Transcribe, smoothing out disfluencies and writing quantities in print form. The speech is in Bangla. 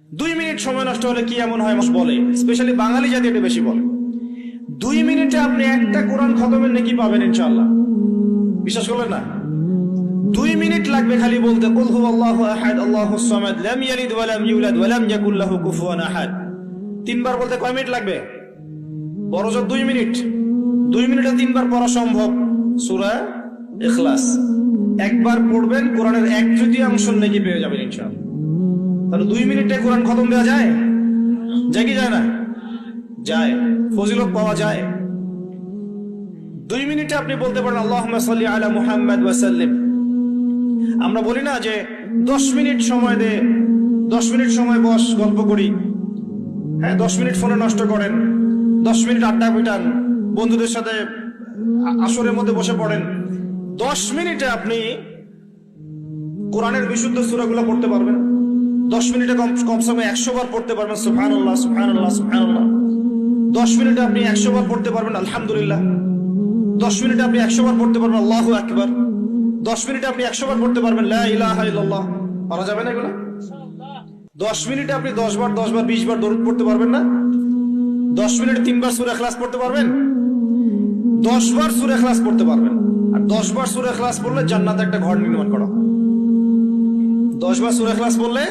2 মিনিট সময় নষ্ট হলে কি এমন হয় মানুষ বলে, স্পেশালি বাঙালি জাতি এটা বেশি বলে। 2 মিনিটে আপনি একটা কোরআন খতমের নেকি পাবেন ইনশাআল্লাহ। বিশ্বাস করলেন না? 2 মিনিট লাগবে খালি বলতে কুল হুয়াল্লাহু আহাদ আল্লাহুস সামাদ লাম ইয়ালিদ ওয়া লাম ইউলাদ ওয়া লাম ইয়াকুল লাহু কুফুয়ান আহাদ। 3 বার বলতে কয় মিনিট লাগবে? বড়জোর 2 মিনিট। 2 মিনিটে 3 বার পড়া সম্ভব সূরা ইখলাস। একবার পড়বেন, কোরআনের 1/3 নেকি পেয়ে যাবেন ইনশাআল্লাহ। তাহলে 2 মিনিটে কোরআন খতম দেওয়া যায়? যায় কি যায় না? যায়। ফজিলত পাওয়া যায়। 2 মিনিটে আপনি বলতে পারেন আল্লাহুম্মা সাল্লি আলা মুহাম্মাদ ওয়া সাল্লিম। আমরা বলি না যে 10 মিনিট সময় দে, 10 মিনিট সময় বস, গল্প করি। হ্যাঁ, 10 মিনিট ফোনে নষ্ট করেন, 10 মিনিট আড্ডা পিটান, বন্ধুদের সাথে আসরের মধ্যে বসে পড়েন। 10 মিনিটে আপনি কোরআনের বিশুদ্ধ সূরাগুলো পড়তে পারবেন। 10 মিনিটে কমসে কম 100 বার পড়তে পারবেন সুবহানাল্লাহ সুবহানাল্লাহ সুবহানাল্লাহ। 10 মিনিটে আপনি 100 বার পড়তে পারবেন আলহামদুলিল্লাহ। 10 মিনিটে আপনি 100 বার পড়তে পারবেন আল্লাহু আকবার। 10 মিনিটে আপনি 100 বার পড়তে পারবেন লা ইলাহা ইল্লাল্লাহ। পারা যাবে না এগুলো? 10 মিনিটে আপনি 10 বার 20 বার দরুদ পড়তে পারবেন না? 10 মিনিটে 3 বার সূরা ইখলাস পড়তে পারবেন? 10 বার সূরা ইখলাস পড়তে পারবেন। আর 10 বার সূরা ইখলাস পড়লে জান্নাতে একটা ঘর নির্মাণ করা। 10 বার সূরা ইখলাস পড়লে